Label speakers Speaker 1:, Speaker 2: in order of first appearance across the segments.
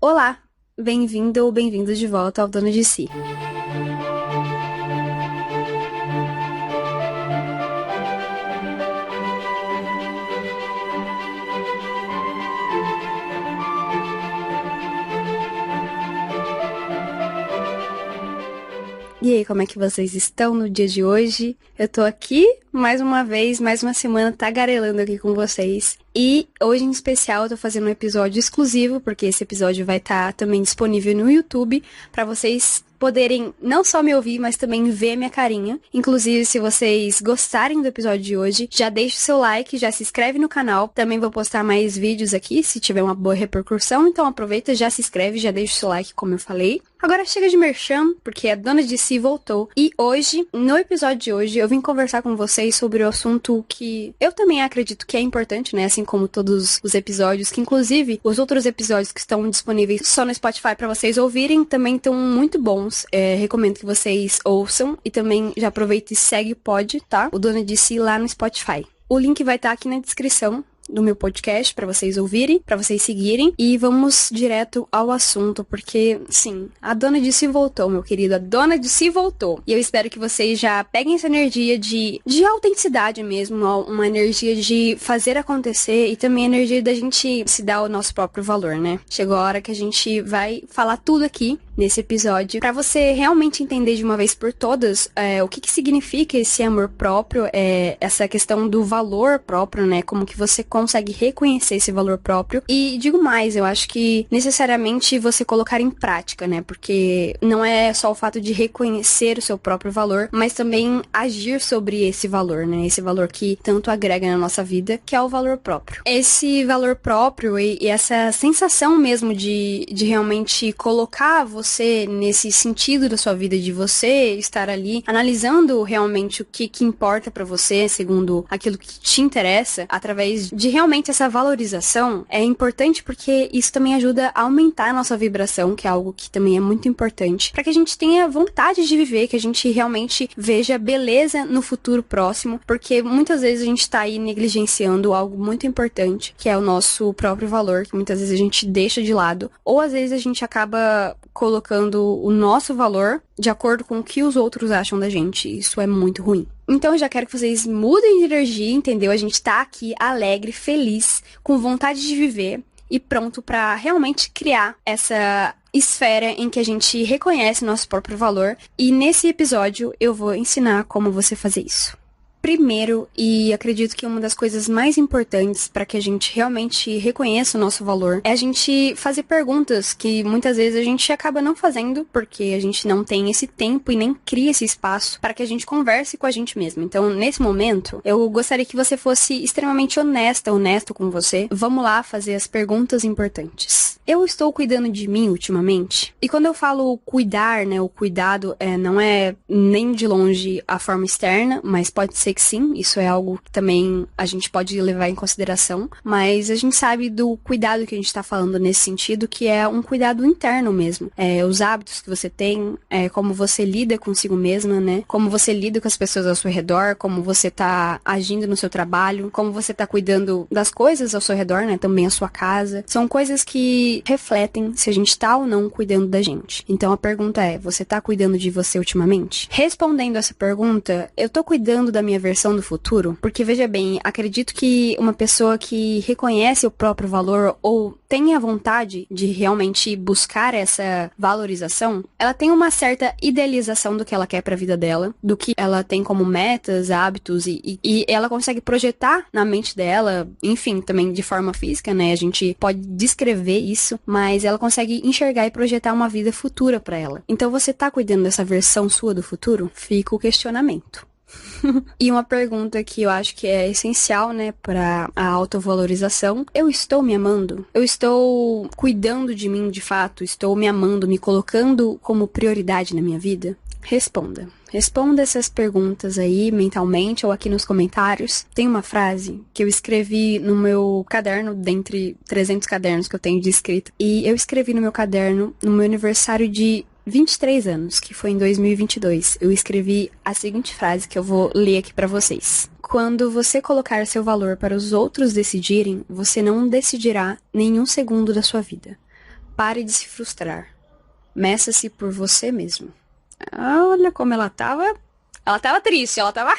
Speaker 1: Olá, bem-vindo ou bem-vindo de volta ao Dona de Si. E aí, como é que vocês estão no dia de hoje? Eu tô aqui, mais uma vez, mais uma semana tagarelando aqui com vocês. E hoje, em especial, eu tô fazendo um episódio exclusivo, porque esse episódio vai estar também disponível no YouTube, pra vocês poderem não só me ouvir, mas também ver minha carinha. Inclusive, se vocês gostarem do episódio de hoje, já deixa o seu like, já se inscreve no canal. Também vou postar mais vídeos aqui, se tiver uma boa repercussão. Então aproveita, já se inscreve, já deixa o seu like, como eu falei. Agora chega de merchan, porque a Dona de Si voltou. E hoje, no episódio de hoje, eu vim conversar com vocês sobre o assunto que eu também acredito que é importante, né? Assim como todos os episódios, que inclusive os outros episódios que estão disponíveis só no Spotify pra vocês ouvirem, também estão muito bons. Recomendo que vocês ouçam e também já aproveita e segue o pod, tá? O Dona de Si lá no Spotify. O link vai estar aqui na descrição do meu podcast pra vocês ouvirem, pra vocês seguirem, e vamos direto ao assunto, porque, sim, a Dona de Si voltou, meu querido, a Dona de Si voltou, e eu espero que vocês já peguem essa energia de autenticidade mesmo, uma energia de fazer acontecer, e também a energia da gente se dar o nosso próprio valor, né? Chegou a hora que a gente vai falar tudo aqui nesse episódio, pra você realmente entender de uma vez por todas o que significa esse amor próprio, essa questão do valor próprio, né? Como que você consegue reconhecer esse valor próprio. E digo mais, eu acho que necessariamente você colocar em prática, né? Porque não é só o fato de reconhecer o seu próprio valor, mas também agir sobre esse valor, né? Esse valor que tanto agrega na nossa vida, que é o valor próprio. Esse valor próprio e essa sensação mesmo de realmente colocar você nesse sentido da sua vida, de você estar ali analisando realmente o que importa pra você, segundo aquilo que te interessa, através de realmente essa valorização, é importante porque isso também ajuda a aumentar a nossa vibração, que é algo que também é muito importante, para que a gente tenha vontade de viver, que a gente realmente veja beleza no futuro próximo, porque muitas vezes a gente tá aí negligenciando algo muito importante, que é o nosso próprio valor, que muitas vezes a gente deixa de lado, ou às vezes a gente acaba colocando o nosso valor de acordo com o que os outros acham da gente. Isso é muito ruim. Então eu já quero que vocês mudem de energia, entendeu? A gente tá aqui alegre, feliz, com vontade de viver e pronto pra realmente criar essa esfera em que a gente reconhece nosso próprio valor. E nesse episódio eu vou ensinar como você fazer isso. Primeiro, e acredito que uma das coisas mais importantes para que a gente realmente reconheça o nosso valor é a gente fazer perguntas que muitas vezes a gente acaba não fazendo porque a gente não tem esse tempo e nem cria esse espaço para que a gente converse com a gente mesmo. Então, nesse momento, eu gostaria que você fosse extremamente honesto com você. Vamos lá fazer as perguntas importantes. Eu estou cuidando de mim ultimamente? E quando eu falo cuidar, né, o cuidado não é nem de longe a forma externa, mas pode ser que sim, isso é algo que também a gente pode levar em consideração, mas a gente sabe do cuidado que a gente tá falando nesse sentido, que é um cuidado interno mesmo. Os hábitos que você tem, como você lida consigo mesma, né? Como você lida com as pessoas ao seu redor, como você tá agindo no seu trabalho, como você tá cuidando das coisas ao seu redor, né? Também a sua casa. São coisas que refletem se a gente tá ou não cuidando da gente. Então a pergunta é, você tá cuidando de você ultimamente? Respondendo essa pergunta, eu tô cuidando da minha versão do futuro? Porque, veja bem, acredito que uma pessoa que reconhece o próprio valor ou tem a vontade de realmente buscar essa valorização, ela tem uma certa idealização do que ela quer pra vida dela, do que ela tem como metas, hábitos e ela consegue projetar na mente dela, enfim, também de forma física, né? A gente pode descrever isso, mas ela consegue enxergar e projetar uma vida futura pra ela. Então, você tá cuidando dessa versão sua do futuro? Fica o questionamento. E uma pergunta que eu acho que é essencial, né, para a autovalorização. Eu estou me amando? Eu estou cuidando de mim de fato? Estou me amando, me colocando como prioridade na minha vida? Responda. Responda essas perguntas aí mentalmente ou aqui nos comentários. Tem uma frase que eu escrevi no meu caderno, dentre 300 cadernos que eu tenho de escrita. E eu escrevi no meu caderno no meu aniversário de 23 anos, que foi em 2022. Eu escrevi a seguinte frase que eu vou ler aqui pra vocês. Quando você colocar seu valor para os outros decidirem, você não decidirá nenhum segundo da sua vida. Pare de se frustrar. Meça-se por você mesmo. Olha como ela tava... Ela tava triste, ela tava...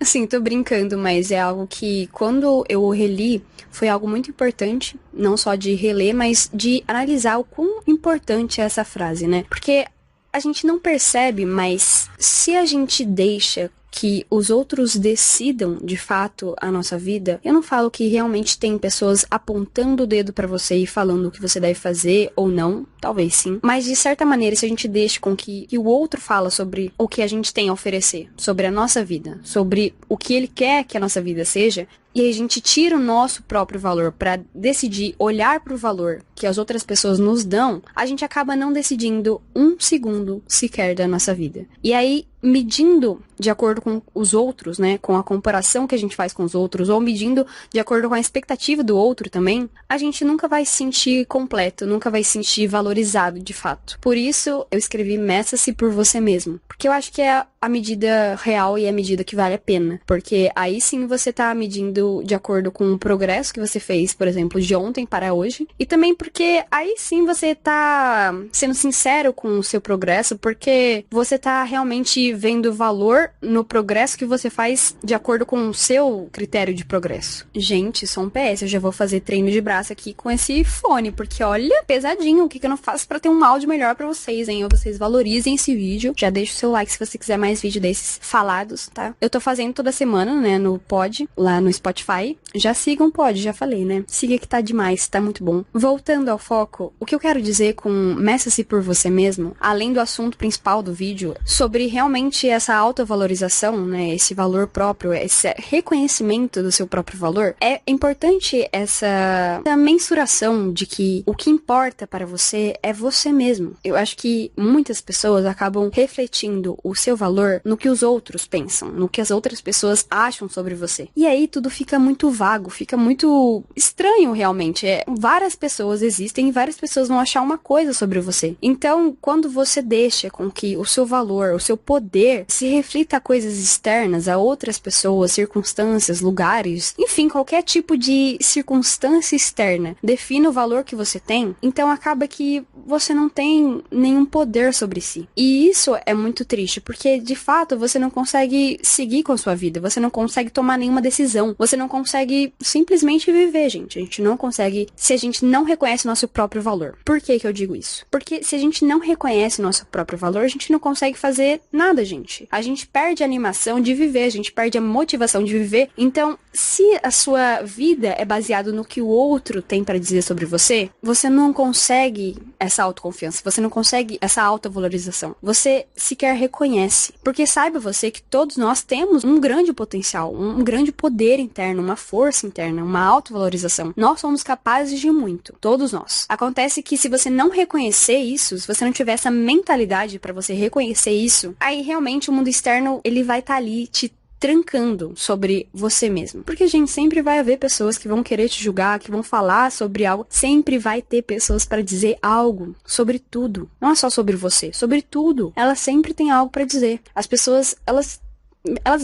Speaker 1: Assim, tô brincando, mas é algo que quando eu reli, foi algo muito importante, não só de reler, mas de analisar o quão importante é essa frase, né? Porque a gente não percebe, mas se a gente deixa que os outros decidam, de fato, a nossa vida, eu não falo que realmente tem pessoas apontando o dedo pra você e falando o que você deve fazer ou não, talvez sim, mas de certa maneira, se a gente deixa com que o outro fala sobre o que a gente tem a oferecer, sobre a nossa vida, sobre o que ele quer que a nossa vida seja, e a gente tira o nosso próprio valor pra decidir olhar pro valor que as outras pessoas nos dão, a gente acaba não decidindo um segundo sequer da nossa vida. E aí, medindo de acordo com os outros, né, com a comparação que a gente faz com os outros, ou medindo de acordo com a expectativa do outro também, a gente nunca vai se sentir completo, nunca vai se sentir valorizado de fato. Por isso, eu escrevi meça-se por você mesmo, porque eu acho que é a medida real e a medida que vale a pena, porque aí sim você tá medindo de acordo com o progresso que você fez, por exemplo, de ontem para hoje, e também porque aí sim você tá sendo sincero com o seu progresso, porque você tá realmente vendo valor no progresso que você faz de acordo com o seu critério de progresso. Gente, só um PS, eu já vou fazer treino de braço aqui com esse fone, porque olha, pesadinho, o que eu não faço pra ter um áudio melhor pra vocês, hein? Ou vocês valorizem esse vídeo, já deixa o seu like se você quiser mais vídeo desses falados, tá? Eu tô fazendo toda semana, né, no Pod, lá no Spotify. Já sigam o Pod, já falei, né? Siga que tá demais, tá muito bom. Voltando ao foco, o que eu quero dizer com meça-se por você mesmo, além do assunto principal do vídeo, sobre realmente essa autovalorização, né, esse valor próprio, esse reconhecimento do seu próprio valor, é importante essa mensuração de que o que importa para você é você mesmo. Eu acho que muitas pessoas acabam refletindo o seu valor no que os outros pensam, no que as outras pessoas acham sobre você. E aí tudo fica muito vago, fica muito estranho realmente. Várias pessoas existem e várias pessoas vão achar uma coisa sobre você. Então, quando você deixa com que o seu valor, o seu poder se reflita a coisas externas, a outras pessoas, circunstâncias, lugares, enfim, qualquer tipo de circunstância externa defina o valor que você tem, então acaba que você não tem nenhum poder sobre si. E isso é muito triste, porque de fato você não consegue seguir com a sua vida, você não consegue tomar nenhuma decisão, você não consegue simplesmente viver, gente. A gente não consegue se a gente não reconhece o nosso próprio valor. Por que eu digo isso? Porque se a gente não reconhece o nosso próprio valor, a gente não consegue fazer nada, gente. A gente perde a animação de viver, a gente perde a motivação de viver. Então, se a sua vida é baseada no que o outro tem pra dizer sobre você, você não consegue essa autoconfiança, você não consegue essa autovalorização. Você sequer reconhece. Porque saiba você que todos nós temos um grande potencial, um grande poder interno, uma força interna, uma autovalorização. Nós somos capazes de muito, todos nós. Acontece que se você não reconhecer isso, se você não tiver essa mentalidade pra você reconhecer isso, aí realmente o mundo externo, ele vai estar ali te trancando sobre você mesmo. Porque, gente, sempre vai haver pessoas que vão querer te julgar, que vão falar sobre algo. Sempre vai ter pessoas para dizer algo sobre tudo. Não é só sobre você, sobre tudo. Elas sempre têm algo para dizer. As pessoas, elas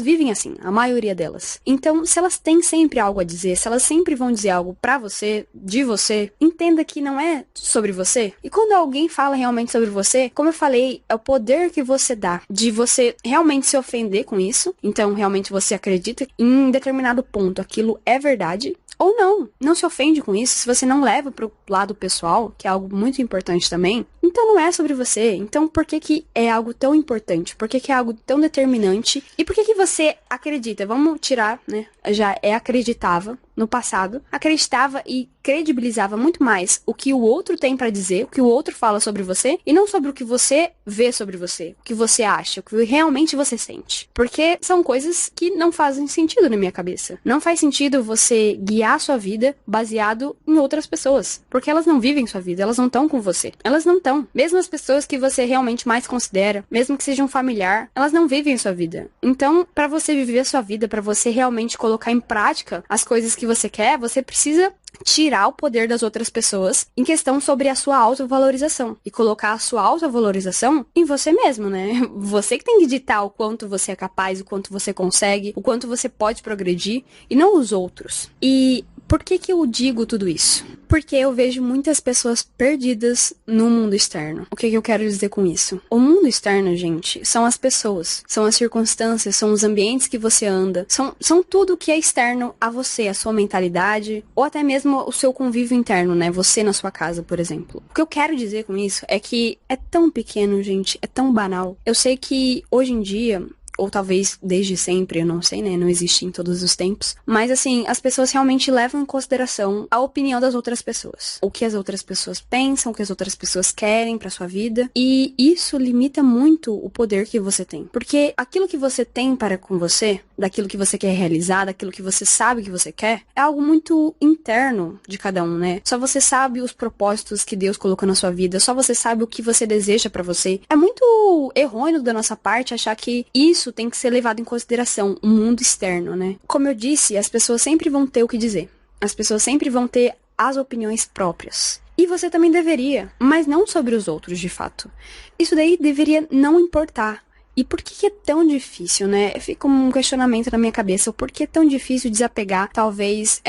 Speaker 1: vivem assim, a maioria delas. Então, se elas têm sempre algo a dizer, se elas sempre vão dizer algo pra você, de você, entenda que não é sobre você. E quando alguém fala realmente sobre você, como eu falei, é o poder que você dá de você realmente se ofender com isso. Então, realmente você acredita que em determinado ponto aquilo é verdade. Ou não se ofende com isso, se você não leva pro lado pessoal, que é algo muito importante também, então não é sobre você. Então por que é algo tão importante? Por que é algo tão determinante? E por que você acredita? Vamos tirar, né? Já acreditava no passado, acreditava e credibilizava muito mais o que o outro tem pra dizer, o que o outro fala sobre você, e não sobre o que você vê sobre você, o que você acha, o que realmente você sente. Porque são coisas que não fazem sentido na minha cabeça. Não faz sentido você guiar a sua vida baseado em outras pessoas, porque elas não vivem sua vida, elas não estão com você. Elas não estão. Mesmo as pessoas que você realmente mais considera, mesmo que seja um familiar, elas não vivem sua vida. Então, pra você viver a sua vida, pra você realmente colocar em prática as coisas que você quer, você precisa tirar o poder das outras pessoas em questão sobre a sua autovalorização e colocar a sua autovalorização em você mesmo, né? Você que tem que ditar o quanto você é capaz, o quanto você consegue, o quanto você pode progredir e não os outros. E Por que que eu digo tudo isso? Porque eu vejo muitas pessoas perdidas no mundo externo. O que que eu quero dizer com isso? O mundo externo, gente, são as pessoas, são as circunstâncias, são os ambientes que você anda, são tudo que é externo a você, a sua mentalidade, ou até mesmo o seu convívio interno, né? Você na sua casa, por exemplo. O que eu quero dizer com isso é que é tão pequeno, gente, é tão banal. Eu sei que hoje em dia, ou talvez desde sempre, eu não sei, né? Não existe em todos os tempos. Mas, assim, as pessoas realmente levam em consideração a opinião das outras pessoas. O que as outras pessoas pensam, o que as outras pessoas querem pra sua vida. E isso limita muito o poder que você tem. Porque aquilo que você tem para com você, daquilo que você quer realizar, daquilo que você sabe que você quer, é algo muito interno de cada um, né? Só você sabe os propósitos que Deus colocou na sua vida, só você sabe o que você deseja pra você. É muito errôneo da nossa parte achar que isso tem que ser levado em consideração, o mundo externo, né? Como eu disse, as pessoas sempre vão ter o que dizer. As pessoas sempre vão ter as opiniões próprias. E você também deveria, mas não sobre os outros, de fato. Isso daí deveria não importar. E por que é tão difícil, né? Fica um questionamento na minha cabeça. O porquê é tão difícil desapegar, talvez,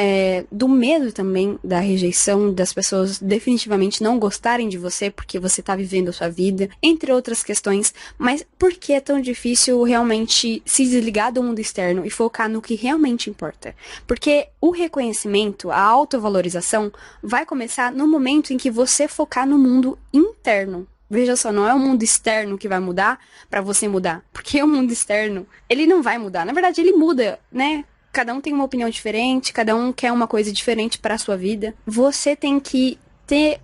Speaker 1: do medo também da rejeição, das pessoas definitivamente não gostarem de você porque você tá vivendo a sua vida, entre outras questões. Mas por que é tão difícil realmente se desligar do mundo externo e focar no que realmente importa? Porque o reconhecimento, a autovalorização, vai começar no momento em que você focar no mundo interno. Veja só, não é o mundo externo que vai mudar pra você mudar. Porque o mundo externo, ele não vai mudar. Na verdade, ele muda, né? Cada um tem uma opinião diferente, cada um quer uma coisa diferente pra sua vida. Você tem que ter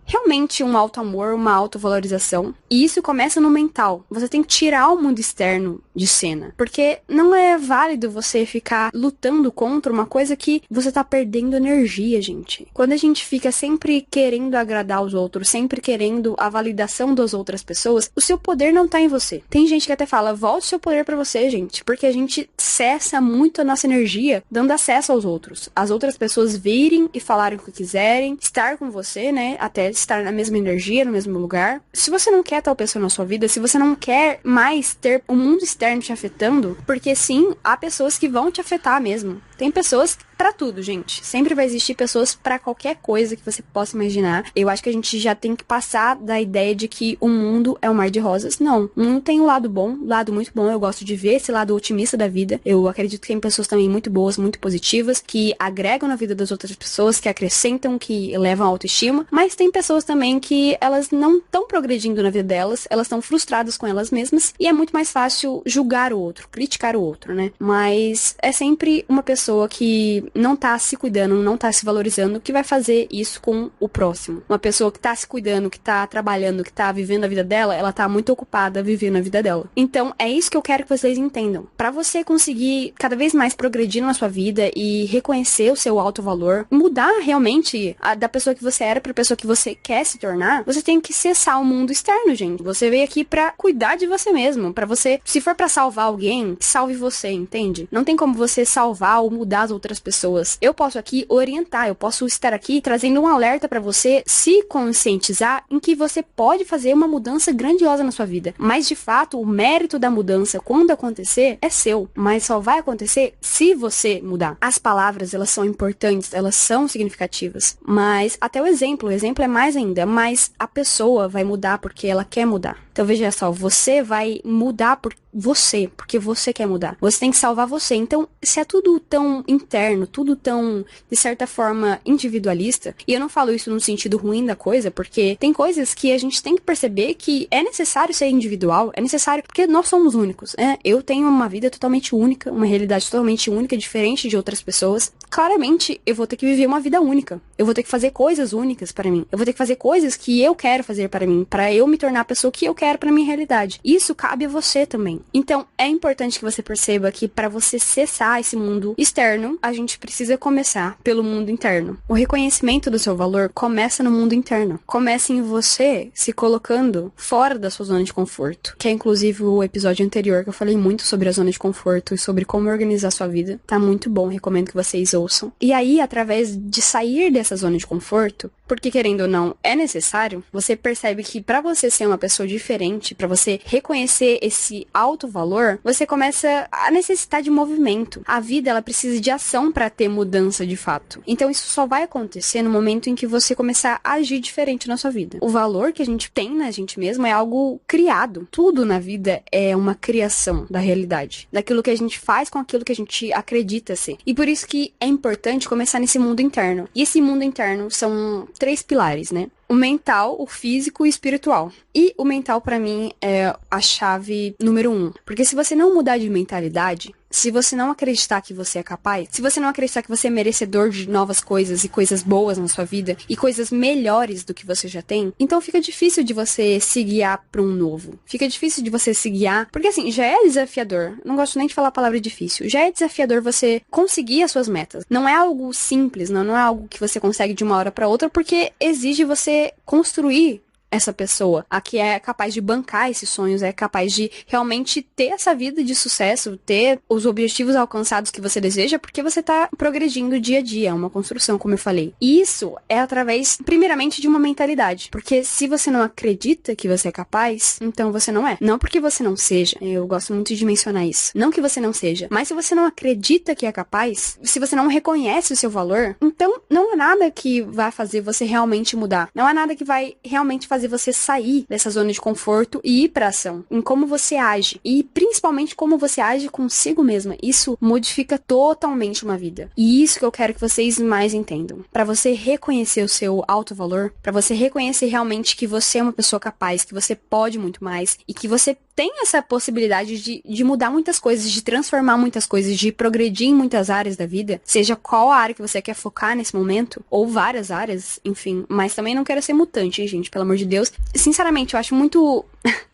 Speaker 1: realmente um auto-amor, uma autovalorização. E isso começa no mental. Você tem que tirar o mundo externo de cena. Porque não é válido você ficar lutando contra uma coisa que você tá perdendo energia, gente. Quando a gente fica sempre querendo agradar os outros, sempre querendo a validação das outras pessoas, o seu poder não tá em você. Tem gente que até fala, volte seu poder pra você, gente. Porque a gente cessa muito a nossa energia dando acesso aos outros. As outras pessoas virem e falarem o que quiserem, estar com você, né, até estar na mesma energia, no mesmo lugar. Se você não quer tal pessoa na sua vida, se você não quer mais ter o mundo externo te afetando, porque sim, há pessoas que vão te afetar mesmo. Tem pessoas pra tudo, gente. Sempre vai existir pessoas pra qualquer coisa que você possa imaginar. Eu acho que a gente já tem que passar da ideia de que o mundo é um mar de rosas. Não. O mundo tem um lado bom, um lado muito bom. Eu gosto de ver esse lado otimista da vida. Eu acredito que tem pessoas também muito boas, muito positivas, que agregam na vida das outras pessoas, que acrescentam, que elevam a autoestima. Mas tem pessoas também que elas não estão progredindo na vida delas, elas estão frustradas com elas mesmas, e é muito mais fácil julgar o outro, criticar o outro, né? Mas é sempre uma pessoa que não tá se cuidando, não tá se valorizando, que vai fazer isso com o próximo. Uma pessoa que tá se cuidando, que tá trabalhando, que tá vivendo a vida dela, ela tá muito ocupada vivendo a vida dela. Então, é isso que eu quero que vocês entendam. Pra você conseguir cada vez mais progredir na sua vida e reconhecer o seu alto valor, mudar realmente da pessoa que você era pra pessoa que você quer se tornar, você tem que cessar o mundo externo, gente. Você veio aqui pra cuidar de você mesmo, pra você, se for pra salvar alguém, salve você, entende? Não tem como você salvar ou mudar as outras pessoas. Eu posso aqui orientar, eu posso estar aqui trazendo um alerta pra você se conscientizar em que você pode fazer uma mudança grandiosa na sua vida. Mas, de fato, o mérito da mudança, quando acontecer, é seu. Mas só vai acontecer se você mudar. As palavras, elas são importantes, elas são significativas. Mas, até o exemplo é mais ainda. Mas a pessoa vai mudar porque ela quer mudar. Então, veja só, você vai mudar por você, porque você quer mudar. Você tem que salvar você. Então, se é tudo tão interno, tudo tão, de certa forma, individualista, e eu não falo isso no sentido ruim da coisa, porque tem coisas que a gente tem que perceber que é necessário ser individual, é necessário, porque nós somos únicos, né? Eu tenho uma vida totalmente única, uma realidade totalmente única, diferente de outras pessoas. Claramente, eu vou ter que viver uma vida única. Eu vou ter que fazer coisas únicas para mim. Eu vou ter que fazer coisas que eu quero fazer para mim, para eu me tornar a pessoa que eu quero para minha realidade. Isso cabe a você também. Então, é importante que você perceba que para você cessar esse mundo externo, a gente precisa começar pelo mundo interno. O reconhecimento do seu valor começa no mundo interno. Começa em você se colocando fora da sua zona de conforto. Que é inclusive o episódio anterior que eu falei muito sobre a zona de conforto e sobre como organizar a sua vida. Tá muito bom, recomendo que vocês ouçam. E aí, através de sair dessa zona de conforto, porque querendo ou não, é necessário, você percebe que para você ser uma pessoa diferente diferente, pra você reconhecer esse alto valor, você começa a necessitar de movimento. A vida, ela precisa de ação pra ter mudança de fato. Então isso só vai acontecer no momento em que você começar a agir diferente na sua vida. O valor que a gente tem na gente mesmo é algo criado. Tudo na vida é uma criação da realidade, daquilo que a gente faz com aquilo que a gente acredita ser. E por isso que é importante começar nesse mundo interno. E esse mundo interno são 3 pilares, né? O mental, o físico e o espiritual. E o mental, pra mim, é a chave número 1. Porque se você não mudar de mentalidade, se você não acreditar que você é capaz, se você não acreditar que você é merecedor de novas coisas e coisas boas na sua vida, e coisas melhores do que você já tem, então fica difícil de você se guiar pra um novo. Fica difícil de você se guiar, porque assim, já é desafiador. Não gosto nem de falar a palavra difícil. Já é desafiador você conseguir as suas metas. Não é algo simples, não é algo que você consegue de uma hora pra outra, porque exige você construir essa pessoa, a que é capaz de bancar esses sonhos, é capaz de realmente ter essa vida de sucesso, ter os objetivos alcançados que você deseja, porque você tá progredindo dia a dia, é uma construção, como eu falei. E isso é através, primeiramente, de uma mentalidade, porque se você não acredita que você é capaz, então você não é. Não porque você não seja, eu gosto muito de mencionar isso, não que você não seja, mas se você não acredita que é capaz, se você não reconhece o seu valor, então não há nada que vai fazer você realmente mudar, não há nada que vai realmente fazer você sair dessa zona de conforto e ir pra ação, em como você age, e principalmente como você age consigo mesma. Isso modifica totalmente uma vida. E isso que eu quero que vocês mais entendam. Pra você reconhecer o seu alto valor, pra você reconhecer realmente que você é uma pessoa capaz, que você pode muito mais, e que você tem essa possibilidade de mudar muitas coisas, de transformar muitas coisas, de progredir em muitas áreas da vida, seja qual a área que você quer focar nesse momento, ou várias áreas, enfim, mas também não quero ser mutante, hein, gente, pelo amor de Deus. Sinceramente, eu acho muito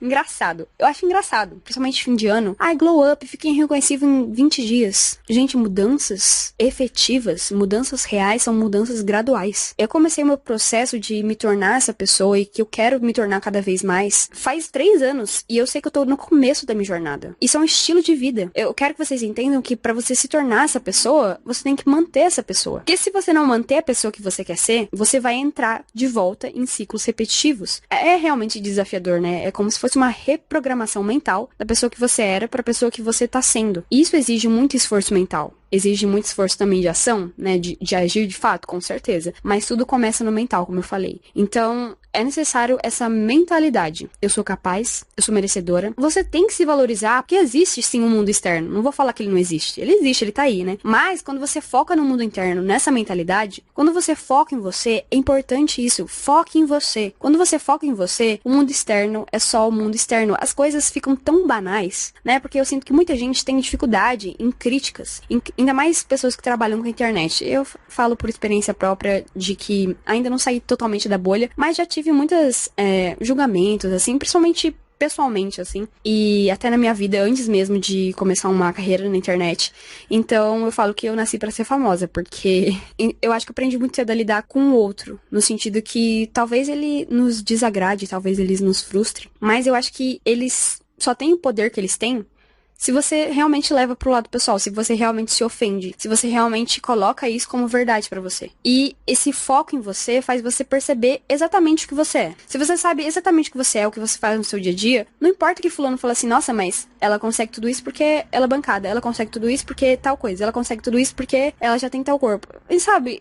Speaker 1: engraçado. Eu acho engraçado, principalmente fim de ano. Ai, glow up, fiquei irreconhecível em 20 dias. Gente, mudanças efetivas, mudanças reais são mudanças graduais. Eu comecei o meu processo de me tornar essa pessoa e que eu quero me tornar cada vez mais faz 3 anos, e eu sei que eu tô no começo da minha jornada. Isso é um estilo de vida. Eu quero que vocês entendam que pra você se tornar essa pessoa, você tem que manter essa pessoa. Porque se você não manter a pessoa que você quer ser, você vai entrar de volta em ciclos repetitivos. É realmente desafiador, né? É como se fosse uma reprogramação mental da pessoa que você era pra pessoa que você tá sendo. Isso exige muito esforço mental. Exige muito esforço também de ação, né? De agir de fato, com certeza. Mas tudo começa no mental, como eu falei. Então, é necessário essa mentalidade. Eu sou capaz, eu sou merecedora. Você tem que se valorizar, porque existe sim um mundo externo. Não vou falar que ele não existe. Ele existe, ele tá aí, né? Mas, quando você foca no mundo interno, nessa mentalidade, quando você foca em você, é importante isso. Foque em você. Quando você foca em você, o mundo externo é só o mundo externo. As coisas ficam tão banais, né? Porque eu sinto que muita gente tem dificuldade em críticas, ainda mais pessoas que trabalham com a internet. Eu falo por experiência própria de que ainda não saí totalmente da bolha, mas já tive muitos julgamentos, assim, principalmente pessoalmente, assim, e até na minha vida, antes mesmo de começar uma carreira na internet. Então, eu falo que eu nasci pra ser famosa, porque eu acho que eu aprendi muito cedo a lidar com o outro, no sentido que talvez ele nos desagrade, talvez eles nos frustrem, mas eu acho que eles só têm o poder que eles têm se você realmente leva pro lado pessoal, se você realmente se ofende, se você realmente coloca isso como verdade pra você. E esse foco em você faz você perceber exatamente o que você é. Se você sabe exatamente o que você é, o que você faz no seu dia a dia, não importa que fulano fala assim, nossa, mas ela consegue tudo isso porque ela é bancada, ela consegue tudo isso porque tal coisa, ela consegue tudo isso porque ela já tem tal corpo. E sabe,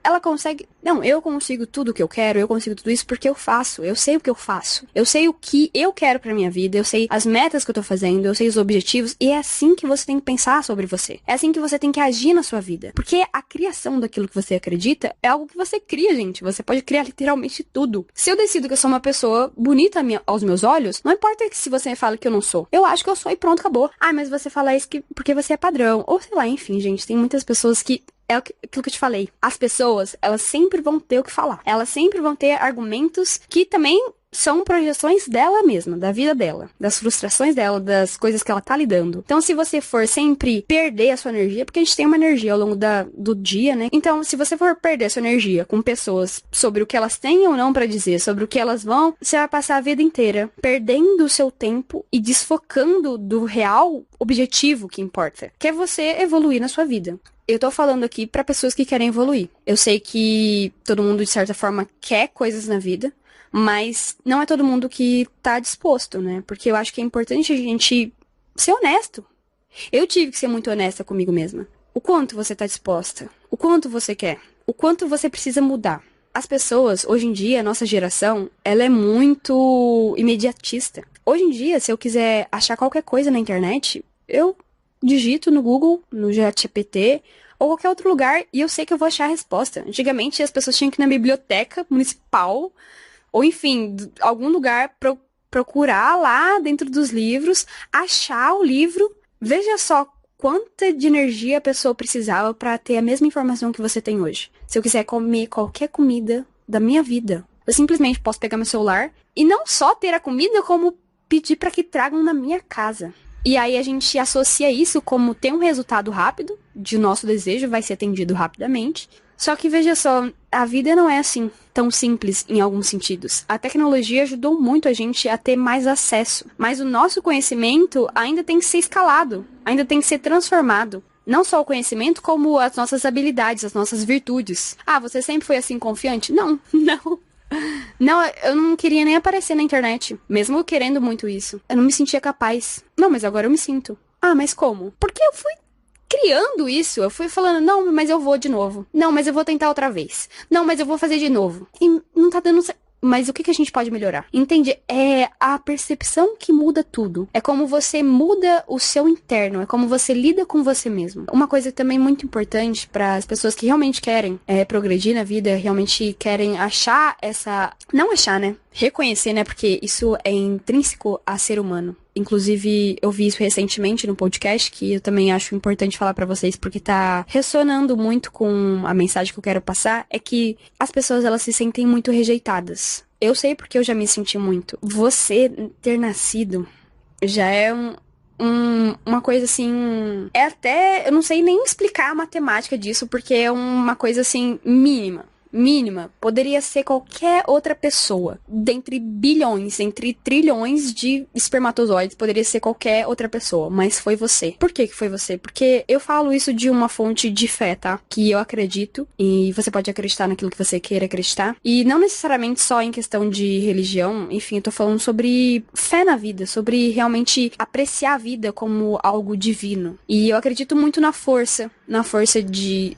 Speaker 1: ela consegue... Não, eu consigo tudo o que eu quero, eu consigo tudo isso porque eu faço. Eu sei o que eu faço. Eu sei o que eu quero pra minha vida, eu sei as metas que eu tô fazendo, eu sei os objetivos, e é assim que você tem que pensar sobre você. É assim que você tem que agir na sua vida. Porque a criação daquilo que você acredita é algo que você cria, gente. Você pode criar literalmente tudo. Se eu decido que eu sou uma pessoa bonita aos meus olhos, não importa que se você fala que eu não sou. Eu acho que eu sou e pronto, acabou. Ah, mas você fala isso porque você é padrão. Ou sei lá, enfim, gente, tem muitas pessoas que... É aquilo que eu te falei. As pessoas, elas sempre vão ter o que falar. Elas sempre vão ter argumentos que também são projeções dela mesma, da vida dela, das frustrações dela, das coisas que ela tá lidando. Então, se você for sempre perder a sua energia, porque a gente tem uma energia ao longo do dia, né? Então, se você for perder a sua energia com pessoas sobre o que elas têm ou não pra dizer, sobre o que elas vão, você vai passar a vida inteira perdendo o seu tempo e desfocando do real objetivo que importa, que é você evoluir na sua vida. eu tô falando aqui pra pessoas que querem evoluir. Eu sei que todo mundo, de certa forma, quer coisas na vida, mas não é todo mundo que tá disposto, né? Porque eu acho que é importante a gente ser honesto. Eu tive que ser muito honesta comigo mesma. O quanto você tá disposta? O quanto você quer? O quanto você precisa mudar? As pessoas, hoje em dia, a nossa geração, ela é muito imediatista. Hoje em dia, se eu quiser achar qualquer coisa na internet, eu digito no Google, no ChatGPT ou qualquer outro lugar e eu sei que eu vou achar a resposta. Antigamente, as pessoas tinham que ir na biblioteca municipal ou, enfim, algum lugar procurar lá dentro dos livros, achar o livro. Veja só quanta de energia a pessoa precisava para ter a mesma informação que você tem hoje. Se eu quiser comer qualquer comida da minha vida, eu simplesmente posso pegar meu celular e não só ter a comida, como pedir para que tragam na minha casa. E aí a gente associa isso como ter um resultado rápido, de nosso desejo vai ser atendido rapidamente. Só que veja só, a vida não é assim, tão simples em alguns sentidos. A tecnologia ajudou muito a gente a ter mais acesso, mas o nosso conhecimento ainda tem que ser escalado, ainda tem que ser transformado. Não só o conhecimento, como as nossas habilidades, as nossas virtudes. Ah, você sempre foi assim confiante? Não, não. Não, eu não queria nem aparecer na internet, mesmo eu querendo muito isso. Eu não me sentia capaz. Não, mas agora eu me sinto. Ah, mas como? Porque eu fui criando isso, eu fui falando, não, mas eu vou de novo. Não, mas eu vou tentar outra vez. Não, mas eu vou fazer de novo. E não tá dando certo. Mas o que a gente pode melhorar? Entende? É a percepção que muda tudo. É como você muda o seu interno. É como você lida com você mesmo. Uma coisa também muito importante para as pessoas que realmente querem progredir na vida, realmente querem achar essa... Não achar, né? Reconhecer, né? Porque isso é intrínseco a ser humano. Inclusive, eu vi isso recentemente no podcast, que eu também acho importante falar pra vocês, porque tá ressonando muito com a mensagem que eu quero passar, é que as pessoas, elas se sentem muito rejeitadas. Eu sei porque eu já me senti muito. Você ter nascido já é uma coisa assim... É até... Eu não sei nem explicar a matemática disso, porque é uma coisa assim, mínima, poderia ser qualquer outra pessoa. Dentre bilhões, entre trilhões de espermatozoides, poderia ser qualquer outra pessoa, mas foi você. Por que foi você? Porque eu falo isso de uma fonte de fé, tá? Que eu acredito, e você pode acreditar naquilo que você queira acreditar, e não necessariamente só em questão de religião, enfim, eu tô falando sobre fé na vida, sobre realmente apreciar a vida como algo divino. E eu acredito muito na força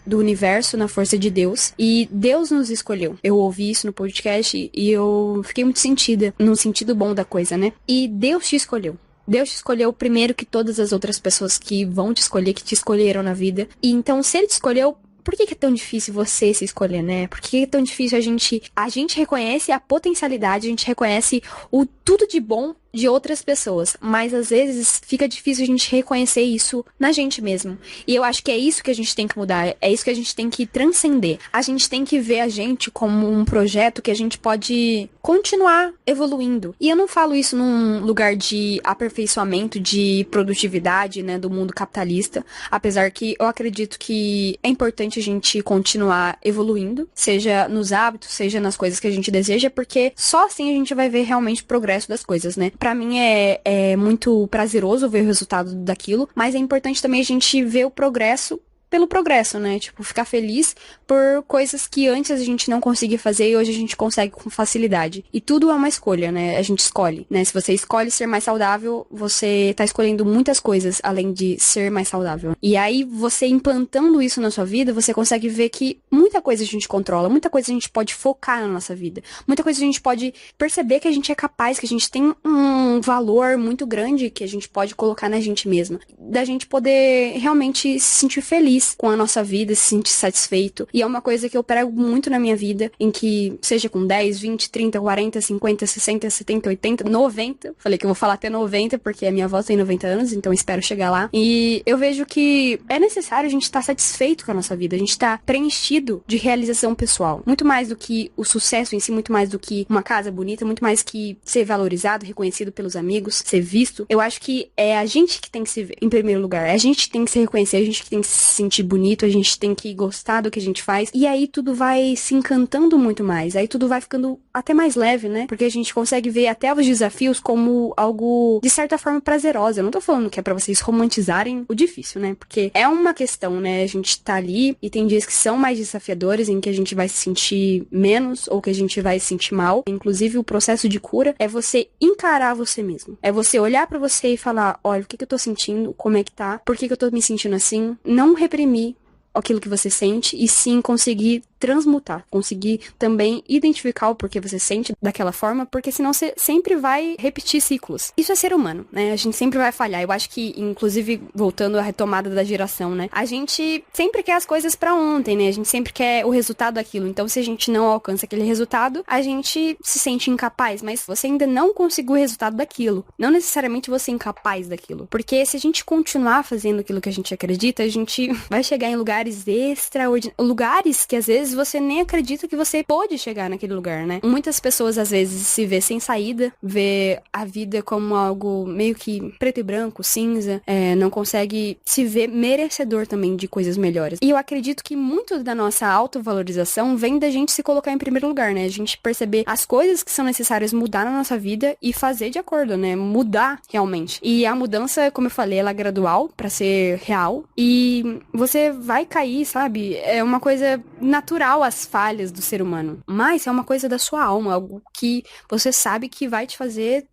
Speaker 1: do universo, na força de Deus, e Deus nos escolheu. Eu ouvi isso no podcast e eu fiquei muito sentida, no sentido bom da coisa, né? E Deus te escolheu. Deus te escolheu primeiro que todas as outras pessoas que vão te escolher, que te escolheram na vida. E então, se Ele te escolheu, por que é tão difícil você se escolher, né? Por que é tão difícil a gente reconhece a potencialidade, a gente reconhece o tudo de bom de outras pessoas, mas às vezes fica difícil a gente reconhecer isso na gente mesmo. E eu acho que é isso que a gente tem que mudar, é isso que a gente tem que transcender. A gente tem que ver a gente como um projeto que a gente pode continuar evoluindo. E eu não falo isso num lugar de aperfeiçoamento, de produtividade, né, do mundo capitalista, apesar que eu acredito que é importante a gente continuar evoluindo, seja nos hábitos, seja nas coisas que a gente deseja, porque só assim a gente vai ver realmente o progresso das coisas, né? Pra mim é muito prazeroso ver o resultado daquilo, mas é importante também a gente ver o progresso pelo progresso, né? Tipo, ficar feliz por coisas que antes a gente não conseguia fazer e hoje a gente consegue com facilidade. E tudo é uma escolha, né? A gente escolhe, né? Se você escolhe ser mais saudável, você tá escolhendo muitas coisas além de ser mais saudável. E aí, você implantando isso na sua vida, você consegue ver que muita coisa a gente controla, muita coisa a gente pode focar na nossa vida, muita coisa a gente pode perceber que a gente é capaz, que a gente tem um valor muito grande que a gente pode colocar na gente mesma. Da gente poder realmente se sentir feliz com a nossa vida, se sentir satisfeito. E é uma coisa que eu prego muito na minha vida, em que seja com 10, 20, 30, 40, 50, 60, 70, 80, 90. Falei que eu vou falar até 90, porque a minha avó tem 90 anos, então espero chegar lá. E eu vejo que é necessário a gente estar satisfeito com a nossa vida, a gente estar preenchido de realização pessoal. Muito mais do que o sucesso em si, muito mais do que uma casa bonita, muito mais que ser valorizado, reconhecido pelos amigos, ser visto. Eu acho que é a gente que tem que se ver em primeiro lugar, é a gente que tem que se reconhecer, a gente que tem que se sentir sentir bonito, a gente tem que gostar do que a gente faz. E aí tudo vai se encantando muito mais. Aí tudo vai ficando até mais leve, né? Porque a gente consegue ver até os desafios como algo, de certa forma, prazerosa. Eu não tô falando que é pra vocês romantizarem o difícil, né? Porque é uma questão, né? A gente tá ali e tem dias que são mais desafiadores, em que a gente vai se sentir menos ou que a gente vai se sentir mal. Inclusive, o processo de cura é você encarar você mesmo. É você olhar pra você e falar, olha, o que que eu tô sentindo? Como é que tá? Por que que eu tô me sentindo assim? Não reprimir aquilo que você sente e sim conseguir transmutar, conseguir também identificar o porquê você sente daquela forma, porque senão você sempre vai repetir ciclos. Isso é ser humano, né? A gente sempre vai falhar. Eu acho que, inclusive, voltando à retomada da geração, né? A gente sempre quer as coisas pra ontem, né? A gente sempre quer o resultado daquilo. Então, se a gente não alcança aquele resultado, a gente se sente incapaz, mas você ainda não conseguiu o resultado daquilo. Não necessariamente você é incapaz daquilo. Porque se a gente continuar fazendo aquilo que a gente acredita, a gente vai chegar em lugares extraordinários, lugares que às vezes você nem acredita que você pode chegar naquele lugar, né? Muitas pessoas às vezes se vê sem saída, vê a vida como algo meio que preto e branco, cinza, não consegue se ver merecedor também de coisas melhores. E eu acredito que muito da nossa autovalorização vem da gente se colocar em primeiro lugar, né? A gente perceber as coisas que são necessárias mudar na nossa vida e fazer de acordo, né? Mudar realmente. E a mudança, como eu falei, ela é gradual pra ser real e você vai cair, sabe? É uma coisa natural as falhas do ser humano, mas é uma coisa da sua alma, algo que você sabe que vai te fazer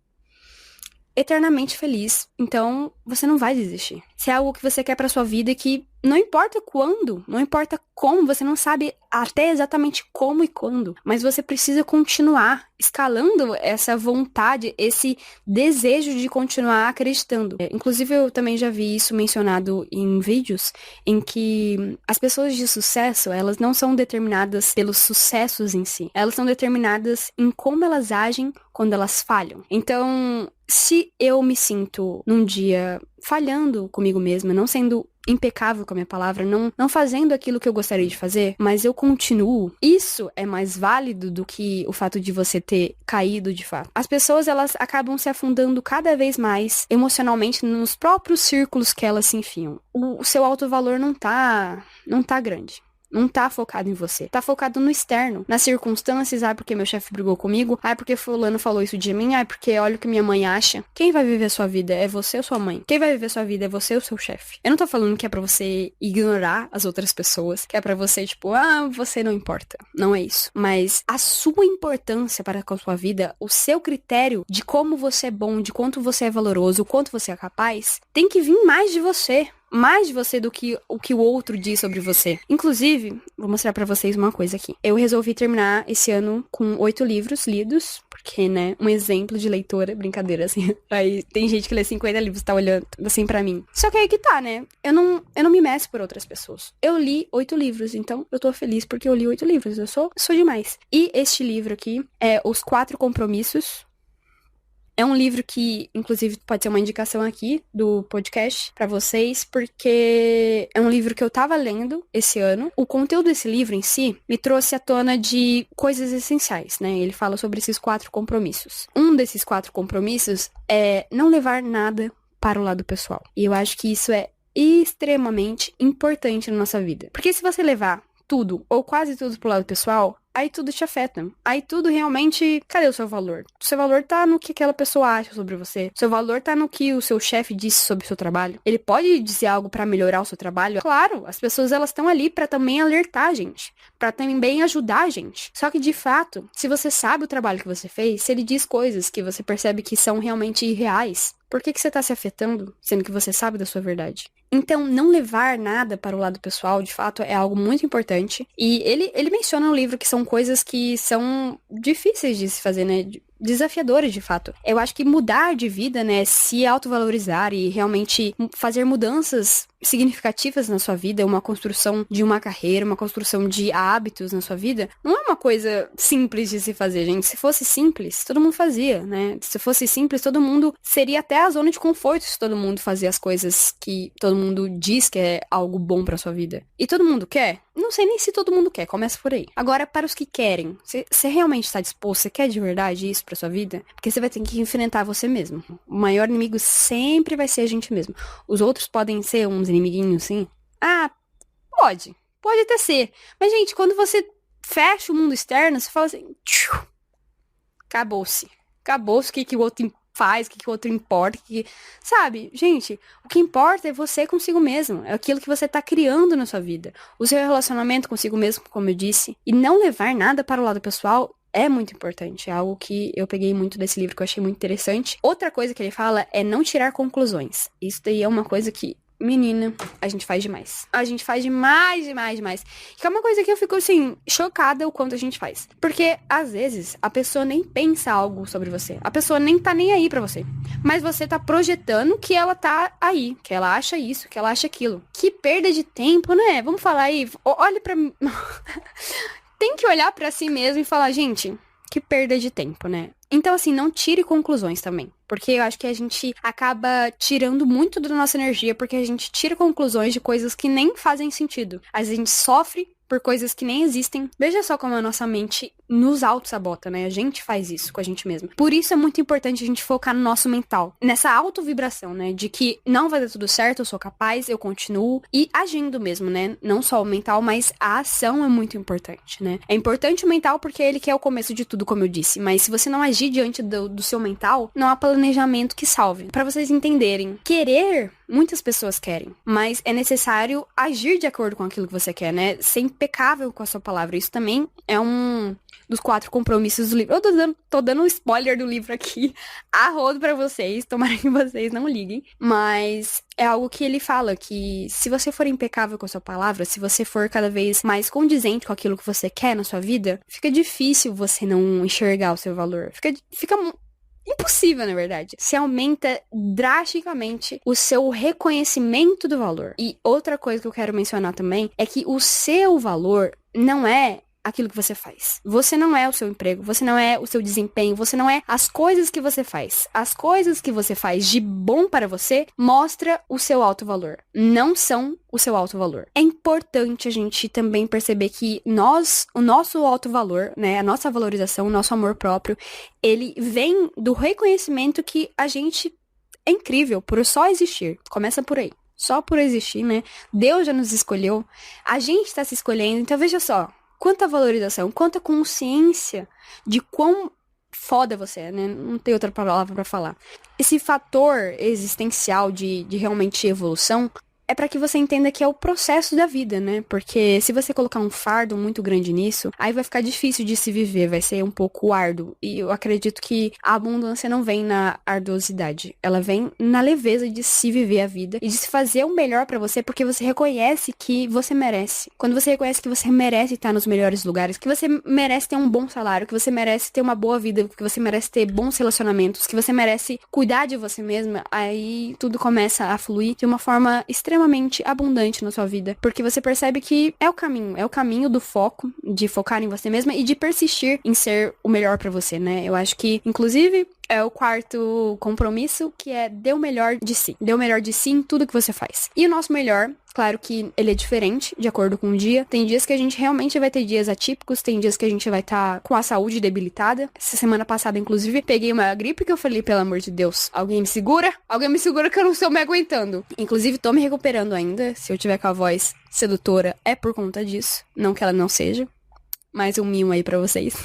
Speaker 1: eternamente feliz. Então, você não vai desistir. Se é algo que você quer pra sua vida que não importa quando, não importa como, você não sabe até exatamente como e quando, mas você precisa continuar escalando essa vontade, esse desejo de continuar acreditando. Inclusive, eu também já vi isso mencionado em vídeos em que as pessoas de sucesso, elas não são determinadas pelos sucessos em si. Elas são determinadas em como elas agem quando elas falham. Então, se eu me sinto num dia falhando comigo mesma, não sendo impecável com a minha palavra, não fazendo aquilo que eu gostaria de fazer, mas eu continuo, isso é mais válido do que o fato de você ter caído de fato. As pessoas, elas acabam se afundando cada vez mais emocionalmente nos próprios círculos que elas se enfiam. O seu autovalor não tá grande. Não tá focado em você. Tá focado no externo, nas circunstâncias. Ah, porque meu chefe brigou comigo. Ah, porque fulano falou isso de mim. Ah, porque olha o que minha mãe acha. Quem vai viver a sua vida é você ou sua mãe? Quem vai viver a sua vida é você ou seu chefe? Eu não tô falando que é pra você ignorar as outras pessoas. Que é pra você, tipo, você não importa. Não é isso. Mas a sua importância para com a sua vida, o seu critério de como você é bom, de quanto você é valoroso, o quanto você é capaz, tem que vir mais de você. Mais de você do que o que o outro diz sobre você. Inclusive, vou mostrar pra vocês uma coisa aqui. Eu resolvi terminar esse ano com 8 livros lidos, porque, né, um exemplo de leitora, brincadeira, assim. Aí tem gente que lê 50 livros, tá olhando assim pra mim. Só que aí que tá, né? Eu não me meço por outras pessoas. Eu li 8 livros, então eu tô feliz porque eu li 8 livros. Eu sou demais. E este livro aqui é Os 4 Compromissos. É um livro que, inclusive, pode ser uma indicação aqui do podcast pra vocês, porque é um livro que eu tava lendo esse ano. O conteúdo desse livro em si me trouxe à tona de coisas essenciais, né? Ele fala sobre esses 4 compromissos. Um desses 4 compromissos é não levar nada para o lado pessoal. E eu acho que isso é extremamente importante na nossa vida. Porque se você levar tudo, ou quase tudo pro lado pessoal, aí tudo te afeta. Aí tudo realmente... Cadê o seu valor? O seu valor tá no que aquela pessoa acha sobre você. O seu valor tá no que o seu chefe disse sobre o seu trabalho. Ele pode dizer algo pra melhorar o seu trabalho? Claro, as pessoas, elas estão ali pra também alertar a gente. Pra também ajudar a gente. Só que, de fato, se você sabe o trabalho que você fez, se ele diz coisas que você percebe que são realmente irreais, por que você tá se afetando, sendo que você sabe da sua verdade? Então, não levar nada para o lado pessoal, de fato, é algo muito importante. E ele menciona no livro que são coisas que são difíceis de se fazer, né? Desafiadoras, de fato. Eu acho que mudar de vida, né? Se autovalorizar e realmente fazer mudanças significativas na sua vida, uma construção de uma carreira, uma construção de hábitos na sua vida, não é uma coisa simples de se fazer, gente. Se fosse simples, todo mundo fazia, né? Se fosse simples, todo mundo seria até a zona de conforto se todo mundo fazia as coisas que todo mundo diz que é algo bom pra sua vida. E todo mundo quer? Não sei nem se todo mundo quer, começa por aí. Agora, para os que querem, você realmente está disposto, você quer de verdade isso pra sua vida? Porque você vai ter que enfrentar você mesmo. O maior inimigo sempre vai ser a gente mesmo. Os outros podem ser uns inimiguinhos, sim. Pode até ser. Mas, gente, quando você fecha o mundo externo, você fala assim, tchiu, acabou-se. Acabou-se o que o outro faz, o que o outro importa, sabe? Gente, o que importa é você consigo mesmo, é aquilo que você tá criando na sua vida. O seu relacionamento consigo mesmo, como eu disse, e não levar nada para o lado pessoal é muito importante, é algo que eu peguei muito desse livro que eu achei muito interessante. Outra coisa que ele fala é não tirar conclusões. Isso daí é uma coisa que, menina, a gente faz demais. A gente faz demais. Que é uma coisa que eu fico, assim, chocada o quanto a gente faz. Porque, às vezes, a pessoa nem pensa algo sobre você. A pessoa nem tá nem aí pra você. Mas você tá projetando que ela tá aí. Que ela acha isso, que ela acha aquilo. Que perda de tempo, né? Vamos falar aí. Olhe pra mim. Tem que olhar pra si mesmo e falar, gente, que perda de tempo, né? Então, assim, não tire conclusões também. Porque eu acho que a gente acaba tirando muito da nossa energia, porque a gente tira conclusões de coisas que nem fazem sentido. Às vezes a gente sofre por coisas que nem existem. Veja só como a nossa mente nos auto-sabota, né? A gente faz isso com a gente mesmo. Por isso é muito importante a gente focar no nosso mental. Nessa auto-vibração, né? De que não vai dar tudo certo, eu sou capaz, eu continuo. E agindo mesmo, né? Não só o mental, mas a ação é muito importante, né? É importante o mental porque ele que é o começo de tudo, como eu disse. Mas se você não agir diante do seu mental, não há planejamento que salve. Pra vocês entenderem, querer, muitas pessoas querem. Mas é necessário agir de acordo com aquilo que você quer, né? Ser impecável com a sua palavra. Isso também é um dos 4 compromissos do livro. Eu tô dando um spoiler do livro aqui a rodo pra vocês. Tomara que vocês não liguem. Mas é algo que ele fala, que se você for impecável com a sua palavra, se você for cada vez mais condizente com aquilo que você quer na sua vida, fica difícil você não enxergar o seu valor. Fica impossível, na verdade. Se aumenta drasticamente o seu reconhecimento do valor. E outra coisa que eu quero mencionar também é que o seu valor não é aquilo que você faz. Você não é o seu emprego, você não é o seu desempenho, você não é as coisas que você faz. As coisas que você faz de bom para você mostra o seu alto valor. Não são o seu alto valor. É importante a gente também perceber que o nosso alto valor, né, a nossa valorização, o nosso amor próprio, ele vem do reconhecimento que a gente é incrível por só existir. Começa por aí. Só por existir, né? Deus já nos escolheu. A gente tá se escolhendo. Então veja só. Quanta valorização, quanta consciência de quão foda você é, né? Não tem outra palavra pra falar. Esse fator existencial de realmente evolução é pra que você entenda que é o processo da vida, né? Porque se você colocar um fardo muito grande nisso, aí vai ficar difícil de se viver, vai ser um pouco árduo. E eu acredito que a abundância não vem na arduosidade, ela vem na leveza de se viver a vida e de se fazer o melhor pra você, porque você reconhece que você merece. Quando você reconhece que você merece estar nos melhores lugares, que você merece ter um bom salário, que você merece ter uma boa vida, que você merece ter bons relacionamentos, que você merece cuidar de você mesma, aí tudo começa a fluir de uma forma extremamente abundante na sua vida, porque você percebe que é o caminho do foco, de focar em você mesma e de persistir em ser o melhor pra você, né? Eu acho que, inclusive, é o 4º compromisso, que é dê o melhor de si. Dê o melhor de si em tudo que você faz. E o nosso melhor, claro que ele é diferente, de acordo com o dia. Tem dias que a gente realmente vai ter dias atípicos, tem dias que a gente vai estar com a saúde debilitada. Essa semana passada, inclusive, peguei uma gripe que eu falei, pelo amor de Deus, alguém me segura? Alguém me segura que eu não estou me aguentando. Inclusive, tô me recuperando ainda. Se eu tiver com a voz sedutora, é por conta disso. Não que ela não seja. Mais um mimo aí pra vocês.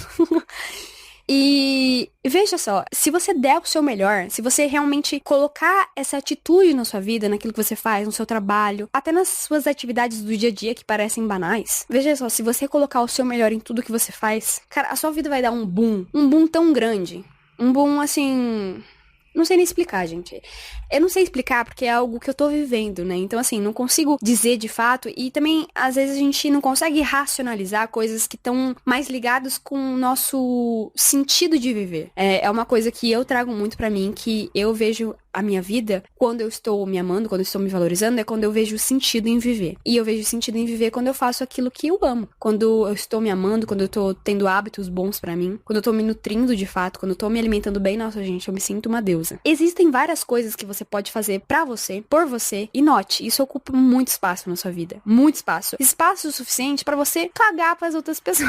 Speaker 1: E veja só, se você der o seu melhor, se você realmente colocar essa atitude na sua vida, naquilo que você faz, no seu trabalho, até nas suas atividades do dia a dia que parecem banais, veja só, se você colocar o seu melhor em tudo que você faz, cara, a sua vida vai dar um boom tão grande, um boom assim... Não sei nem explicar, gente. Eu não sei explicar porque é algo que eu tô vivendo, né? Então, assim, não consigo dizer de fato. E também, às vezes, a gente não consegue racionalizar coisas que estão mais ligadas com o nosso sentido de viver. É uma coisa que eu trago muito pra mim, que eu vejo a minha vida, quando eu estou me amando, quando eu estou me valorizando, é quando eu vejo sentido em viver. E eu vejo sentido em viver quando eu faço aquilo que eu amo. Quando eu estou me amando, quando eu tô tendo hábitos bons pra mim, quando eu tô me nutrindo de fato, quando eu tô me alimentando bem, nossa, gente, eu me sinto uma deusa. Existem várias coisas que você pode fazer pra você, por você, e note, isso ocupa muito espaço na sua vida. Muito espaço. Espaço suficiente pra você cagar pras outras pessoas.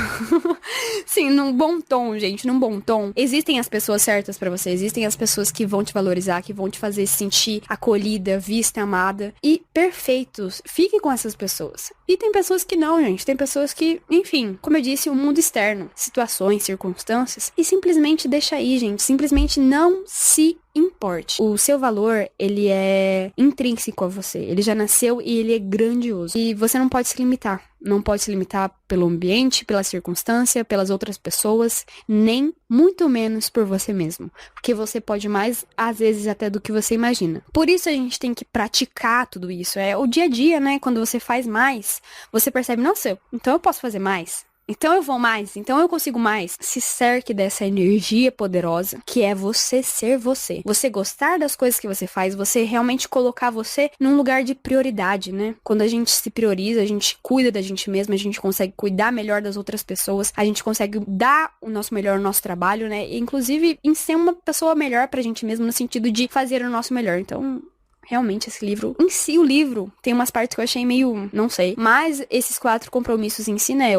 Speaker 1: Sim, num bom tom, gente, num bom tom. Existem as pessoas certas pra você, existem as pessoas que vão te valorizar, que vão te te fazer se sentir acolhida, vista, amada. E perfeitos. Fique com essas pessoas. E tem pessoas que não, gente. Tem pessoas que, enfim, como eu disse, o mundo externo, situações, circunstâncias. E simplesmente deixa aí, gente. Simplesmente não se importe. O seu valor, ele é intrínseco a você. Ele já nasceu e ele é grandioso. E você não pode se limitar. Não pode se limitar pelo ambiente, pela circunstância, pelas outras pessoas, nem muito menos por você mesmo. Porque você pode mais, às vezes, até do que você imagina. Por isso a gente tem que praticar tudo isso. É o dia a dia, né? Quando você faz mais, você percebe, nossa, então eu posso fazer mais. Então eu vou mais, então eu consigo mais. Se cerque dessa energia poderosa, que é você ser você. Você gostar das coisas que você faz, você realmente colocar você num lugar de prioridade, né? Quando a gente se prioriza, a gente cuida da gente mesma, a gente consegue cuidar melhor das outras pessoas, a gente consegue dar o nosso melhor no nosso trabalho, né? E, inclusive, em ser uma pessoa melhor pra gente mesmo, no sentido de fazer o nosso melhor. Então, realmente, esse livro, em si, o livro, tem umas partes que eu achei meio, não sei. Mas esses 4 compromissos em si, né,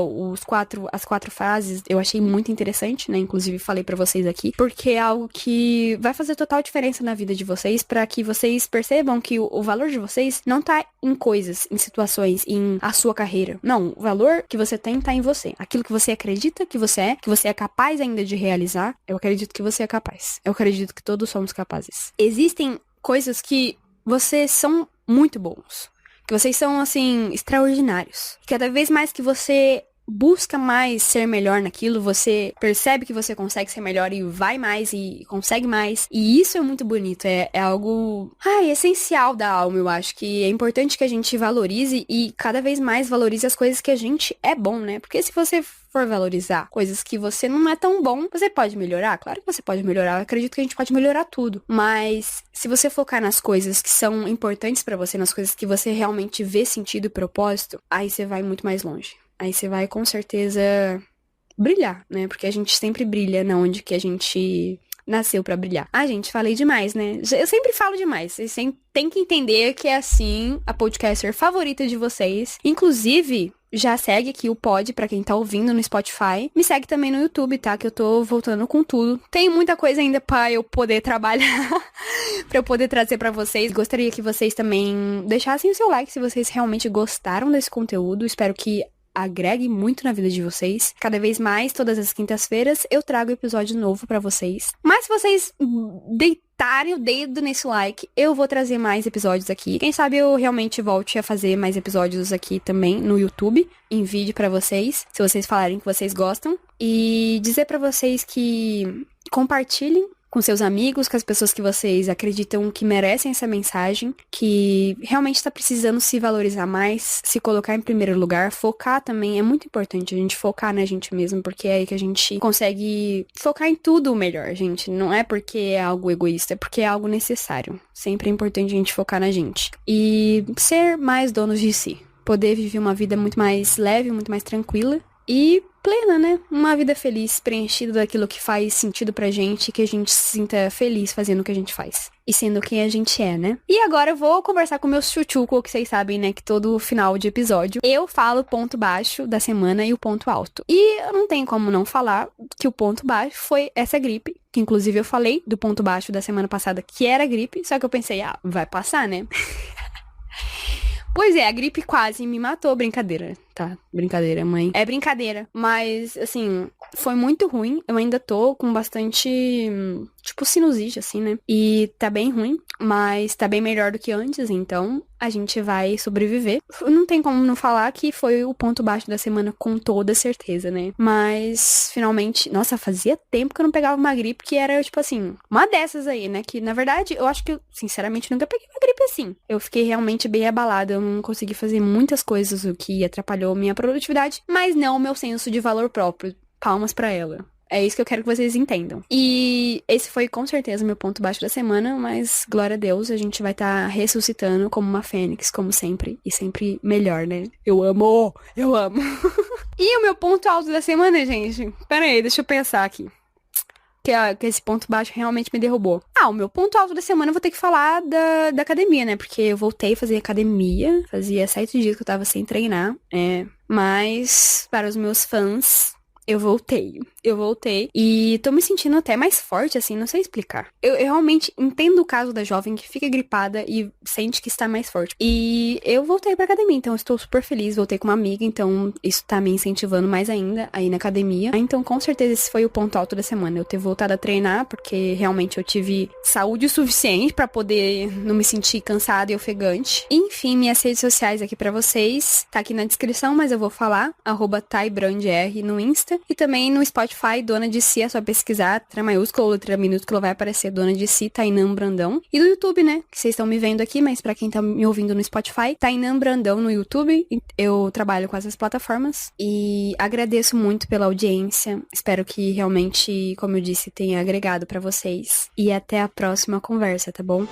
Speaker 1: as 4 fases, eu achei muito interessante, né, inclusive falei pra vocês aqui, porque é algo que vai fazer total diferença na vida de vocês, pra que vocês percebam que o valor de vocês não tá em coisas, em situações, em a sua carreira. Não, o valor que você tem tá em você. Aquilo que você acredita que você é capaz ainda de realizar, eu acredito que você é capaz. Eu acredito que todos somos capazes. Existem coisas que vocês são muito bons. Que vocês são, assim, extraordinários. Cada vez mais que você busca mais ser melhor naquilo, você percebe que você consegue ser melhor e vai mais e consegue mais. E isso é muito bonito, é algo essencial da alma, eu acho. Que é importante que a gente valorize e cada vez mais valorize as coisas que a gente é bom, né? Porque se você for valorizar coisas que você não é tão bom, você pode melhorar? Claro que você pode melhorar, eu acredito que a gente pode melhorar tudo. Mas se você focar nas coisas que são importantes pra você, nas coisas que você realmente vê sentido e propósito, aí você vai muito mais longe. Aí você vai, com certeza, brilhar, né? Porque a gente sempre brilha na onde que a gente nasceu pra brilhar. Gente, falei demais, né? Eu sempre falo demais. Vocês têm que entender que é assim a podcaster favorita de vocês. Inclusive, já segue aqui o pod pra quem tá ouvindo no Spotify. Me segue também no YouTube, tá? Que eu tô voltando com tudo. Tem muita coisa ainda pra eu poder trabalhar, pra eu poder trazer pra vocês. Gostaria que vocês também deixassem o seu like se vocês realmente gostaram desse conteúdo. Espero que agregue muito na vida de vocês. Cada vez mais, todas as quintas-feiras, eu trago episódio novo pra vocês. Mas se vocês deitarem o dedo nesse like, eu vou trazer mais episódios aqui. Quem sabe eu realmente volte a fazer mais episódios aqui também no YouTube, em vídeo pra vocês, se vocês falarem que vocês gostam. E dizer pra vocês que compartilhem com seus amigos, com as pessoas que vocês acreditam que merecem essa mensagem, que realmente está precisando se valorizar mais, se colocar em primeiro lugar, focar também, é muito importante a gente focar na gente mesmo, porque é aí que a gente consegue focar em tudo o melhor, gente, não é porque é algo egoísta, é porque é algo necessário, sempre é importante a gente focar na gente, e ser mais donos de si, poder viver uma vida muito mais leve, muito mais tranquila, e plena, né? Uma vida feliz, preenchida daquilo que faz sentido pra gente, que a gente se sinta feliz fazendo o que a gente faz. E sendo quem a gente é, né? E agora eu vou conversar com meus chuchuco, que vocês sabem, né? Que todo final de episódio eu falo o ponto baixo da semana e o ponto alto. E não tem como não falar que o ponto baixo foi essa gripe. Que inclusive eu falei do ponto baixo da semana passada, que era gripe. Só que eu pensei, vai passar, né? Pois é, a gripe quase me matou. Brincadeira, tá? Brincadeira, mãe. É brincadeira. Mas, assim, foi muito ruim. Eu ainda tô com bastante, tipo, sinusite, assim, né? E tá bem ruim, mas tá bem melhor do que antes, então a gente vai sobreviver. Não tem como não falar que foi o ponto baixo da semana com toda certeza, né? Mas, finalmente... Nossa, fazia tempo que eu não pegava uma gripe que era, tipo assim, uma dessas aí, né? Que, na verdade, eu acho que eu, sinceramente, nunca peguei uma gripe assim. Eu fiquei realmente bem abalada. Eu não consegui fazer muitas coisas, o que atrapalhou minha produtividade, mas não o meu senso de valor próprio. Palmas pra ela. É isso que eu quero que vocês entendam. E esse foi com certeza meu ponto baixo da semana, mas glória a Deus, a gente vai estar ressuscitando como uma fênix, como sempre, e sempre melhor, né? Eu amo! Eu amo! E o meu ponto alto da semana, gente? Pera aí, deixa eu pensar aqui. Que esse ponto baixo realmente me derrubou. O meu ponto alto da semana eu vou ter que falar da academia, né? Porque eu voltei a fazer academia, fazia 7 dias que eu tava sem treinar, mas para os meus fãs... Eu voltei. eu voltei e tô me sentindo até mais forte, assim, não sei explicar. Eu realmente entendo o caso da jovem que fica gripada e sente que está mais forte. E eu voltei pra academia, então eu estou super feliz, voltei com uma amiga, então isso tá me incentivando mais ainda aí na academia. Então, com certeza, esse foi o ponto alto da semana, eu ter voltado a treinar, porque realmente eu tive saúde o suficiente pra poder não me sentir cansada e ofegante. Enfim, minhas redes sociais aqui pra vocês, tá aqui na descrição, mas eu vou falar, @TaiBrandR no Insta, e também no Spotify, Dona de Si, é só pesquisar, letra maiúscula ou letra minúscula vai aparecer Dona de Si, Tainã Brandão. E do YouTube, né, que vocês estão me vendo aqui, mas pra quem tá me ouvindo no Spotify, Tainã Brandão no YouTube. Eu trabalho com essas plataformas e agradeço muito pela audiência. Espero que realmente, como eu disse, tenha agregado pra vocês. E até a próxima conversa, tá bom?